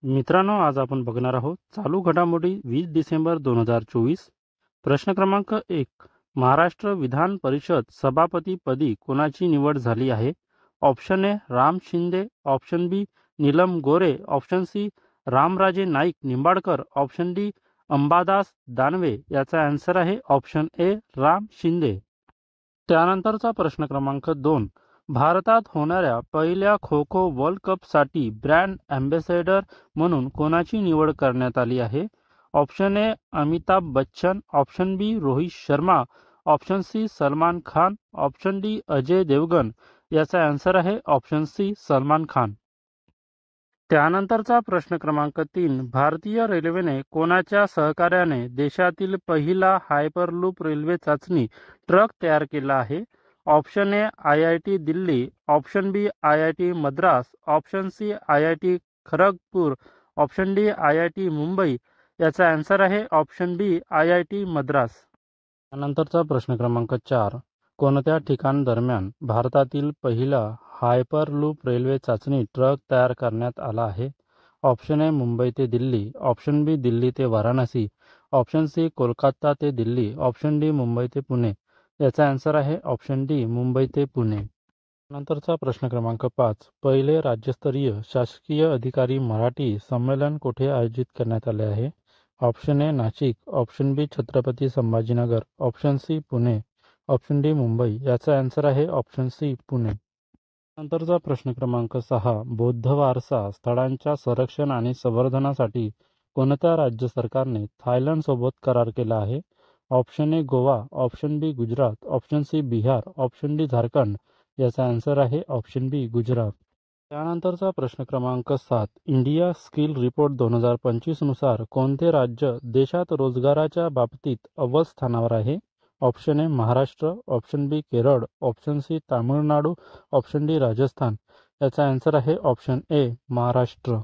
मित्रांनो, आज आपण बघणार आहोत चालू घडामोडी 20 डिसेंबर 2024. प्रश्न क्रमांक 1. महाराष्ट्र विधान परिषद सभापतीपदी कोणाची निवड झाली आहे? Option A Ram Shinde, option B Neelam Gorhe, option C Ramraje Naik Nimbalkar, option D Ambadas Danve. याचा आन्सर आहे ऑप्शन ए राम शिंदे. त्यानंतरचा प्रश्न क्रमांक 2. भारतात होणाऱ्या पहिल्या खो खो वर्ल्ड कपसाठी ब्रँड अँबॅसेडर म्हणून कोणाची निवड करण्यात आली आहे? Option A Amitabh Bachchan, option B Rohit Sharma, option C Salman Khan, option D Ajay Devgn. याचा आन्सर आहे ऑप्शन सी सलमान खान. त्यानंतरचा प्रश्न क्रमांक 3. भारतीय रेल्वेने कोणाच्या सहकार्याने देशातील पहिला हायपरलूप रेल्वे चाचणी ट्रक तयार केला आहे? Option A IIT Delhi, option B IIT Madras, option C IIT Kharagpur, option D IIT Mumbai. याचा आन्सर आहे ऑप्शन बी IIT मद्रास. त्यानंतरचा प्रश्न क्रमांक 4. कोणत्या ठिकाणादरम्यान भारतातील पहिला हायपरलूप रेल्वे चाचणी ट्रक तयार करण्यात आला आहे? ऑप्शन ए मुंबई ते दिल्ली, ऑप्शन बी दिल्ली ते वाराणसी, ऑप्शन सी कोलकाता ते दिल्ली, ऑप्शन डी मुंबई ते पुणे. याचा आन्सर आहे ऑप्शन डी मुंबई ते पुणे. नंतरचा प्रश्न क्रमांक 5. पहिले राज्यस्तरीय शासकीय अधिकारी मराठी संमेलन कुठे आयोजित करण्यात आले आहे? Option A Nashik, option B Chhatrapati Sambhajinagar, option C Pune, option D Mumbai. याचा आन्सर आहे ऑप्शन सी पुणे. नंतरचा प्रश्न क्रमांक 6. बौद्ध वारसा स्थळांच्या संरक्षण आणि संवर्धनासाठी कोणत्या राज्य सरकारने थायलंड सोबत करार केला आहे? Option A Goa, option B Gujarat, option C Bihar, option D Jharkhand. याचा आन्सर आहे ऑप्शन बी गुजरात. त्यानंतरचा प्रश्न क्रमांक 7. इंडिया स्किल रिपोर्ट 2025 नुसार कोणते राज्य देशात रोजगाराच्या बाबतीत अव्वल स्थानावर आहे? Option A Maharashtra, option B Kerala, option C Tamil Nadu, option D Rajasthan. याचा आन्सर आहे ऑप्शन ए महाराष्ट्र.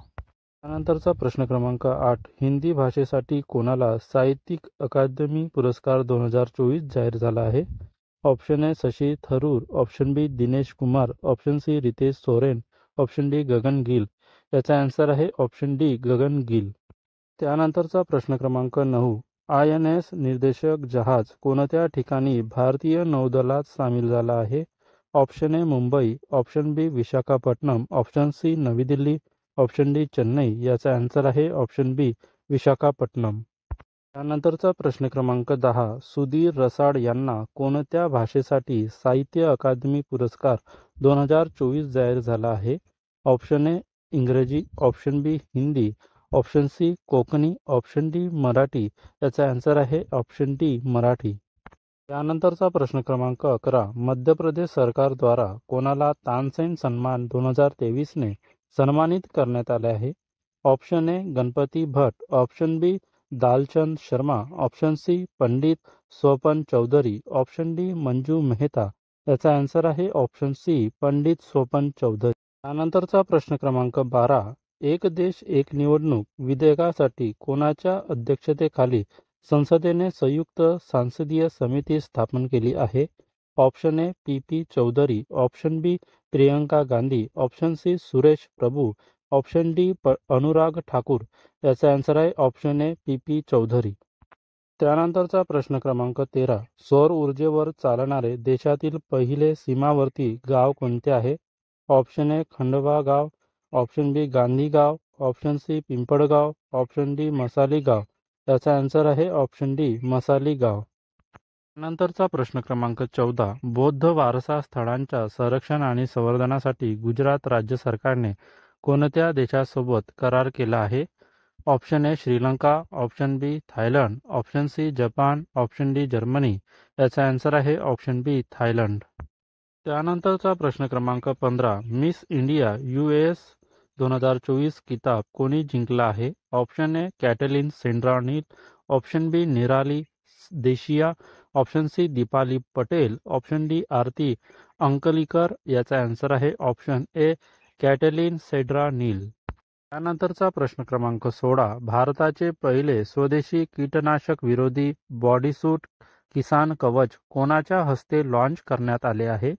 त्यानंतरचा प्रश्न क्रमांक 8. हिंदी भाषेसाठी कोणाला साहित्यिक अकादमी पुरस्कार 2024 जाहीर झाला आहे? Option A Shashi Tharoor, option B Dinesh Kumar, option C Ritesh Soren, option D Gagan Gill. याचा आन्सर आहे ऑप्शन डी गगन गिल. त्यानंतरचा प्रश्न क्रमांक 9. INS निर्देशक जहाज कोणत्या ठिकाणी भारतीय नौदलात सामील झाला आहे? Option A Mumbai, option B Visakhapatnam, option C Navi Delhi, option D Chennai. याचा आन्सर आहे ऑप्शन बी विशाखापट्टणम. त्यानंतरचा प्रश्न क्रमांक 10. सुधीर रसाळ यांना कोणत्या भाषेसाठी साहित्य अकादमी पुरस्कार 2024 जाहीर झाला आहे? ऑप्शन ए इंग्रजी, option B Hindi, option C Konkani, option D Marathi. याचा आन्सर आहे ऑप्शन डी मराठी. त्यानंतरचा प्रश्न क्रमांक 11. मध्य प्रदेश सरकारद्वारा कोणाला तानसेन सन्मान 2023 ने सन्मानित करण्यात आले आहे? Option A Ganapati Bhat, option B Dalchand Sharma, option C Pandit Swapan Chaudhary, option D Manju Mehta. याचा आन्सर आहे ऑप्शन सी पंडित स्वपन चौधरी. त्यानंतरचा प्रश्न क्रमांक 12. एक देश एक निवडणूक विधेयकासाठी कोणाच्या अध्यक्षतेखाली संसदेने संयुक्त संसदीय समिती स्थापन केली आहे? Option A PP Chaudhary, option B Priyanka Gandhi, option C Suresh Prabhu, option D Anurag Thakur. याचा आन्सर आहे ऑप्शन ए PP चौधरी. त्यानंतरचा प्रश्न क्रमांक 13. सौर ऊर्जेवर चालणारे देशातील पहिले सीमावर्ती गाव कोणते आहे? ऑप्शन ए खंडवा गाव, ऑप्शन बी गांधी गाव, option C Pimpalgaon, option D Masali गाव. याचा आन्सर आहे ऑप्शन डी मसाली गाव. नंतरचा प्रश्न क्रमांक 14. बौद्ध वारसा स्थळांच्या संरक्षण आणि संवर्धनासाठी गुजरात राज्य सरकारने कोणत्या देशासोबत करार केला आहे? Option A Sri Lanka, option B Thailand, option C Japan, option D Germany. याचा आन्सर आहे ऑप्शन बी थायलंड. त्यानंतरचा प्रश्न क्रमांक 15. मिस इंडिया US 2024 किताब कोणी जिंकला आहे? ऑप्शन ए Caitlin सेंड्रानील, option B Nirali Deshiya, option C Deepali Patel, option D Aarti Ankalikar. याचा आन्सर आहे ऑप्शन ए कॅटलिन सेंड्रानील. त्यानंतरचा प्रश्न क्रमांक 16. भारताचे पहिले स्वदेशी कीटनाशक विरोधी बॉडीसूट किसान कवच कोणाच्या हस्ते लॉन्च करण्यात आले आहे?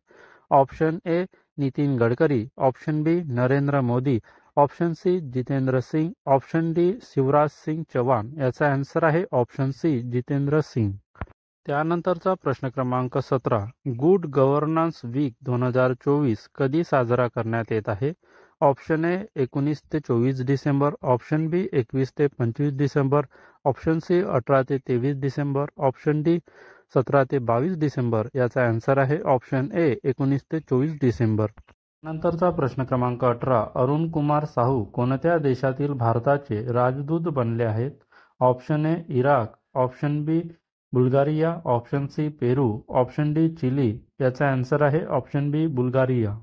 Option A Nitin Gadkari, option B Narendra Modi, option C Jitendra Singh, option D Shivraj Singh Chouhan. याचा आन्सर आहे ऑप्शन सी जितेंद्र सिंग. त्यानंतरचा प्रश्न क्रमांक 17. गुड गव्हर्नन्स वीक 2024 कधी साजरा करण्यात येत आहे? ऑप्शन ए 19 ते 24 डिसेंबर, ऑप्शन बी 21 ते 25 डिसेंबर, ऑप्शन सी 18 ते 23 डिसेंबर, ऑप्शन डी 17 ते 22 डिसेंबर. याचा आन्सर आहे ऑप्शन ए 19 ते 24 डिसेंबर. नंतरचा प्रश्न क्रमांक 18. अरुण कुमार साहू कोणत्या देशातील भारताचे राजदूत बनले आहेत? Option A Iraq, option B Bulgaria, option C Peru, option D Chile. याचा आन्सर आहे ऑप्शन बी बुल्गारिया.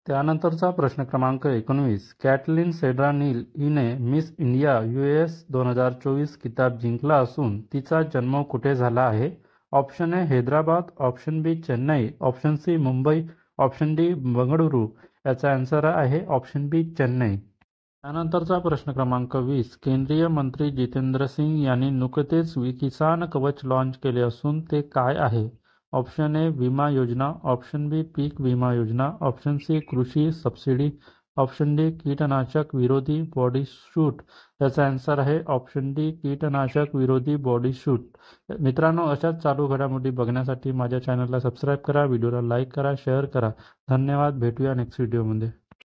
त्यानंतरचा प्रश्न क्रमांक 19. कॅटलीन सेड्रानील हिने मिस इंडिया US 2024 किताब जिंकला असून तिचा जन्म कुठे झाला आहे? Option A Hyderabad, option B Chennai, option C Mumbai, option D Bengaluru. याचा आन्सर आहे ऑप्शन बी चेन्नई. त्यानंतरचा प्रश्न क्रमांक 20. केंद्रीय मंत्री जितेंद्र सिंग यांनी नुकतेच किसान कवच लॉन्च केले असून ते काय आहे? ऑप्शन ए विमा योजना, ऑप्शन बी पीक विमा योजना, ऑप्शन सी कृषी सबसिडी, ऑप्शन डी कीटनाशक विरोधी बॉडी शूट. याचा आन्सर आहे ऑप्शन डी कीटनाशक विरोधी बॉडी शूट. मित्रांनो, अशाच चालू घडामोडी बघण्यासाठी माझ्या चॅनलला सबस्क्राईब करा, व्हिडिओला लाईक करा, शेअर करा. धन्यवाद. भेटूया नेक्स्ट व्हिडिओमध्ये.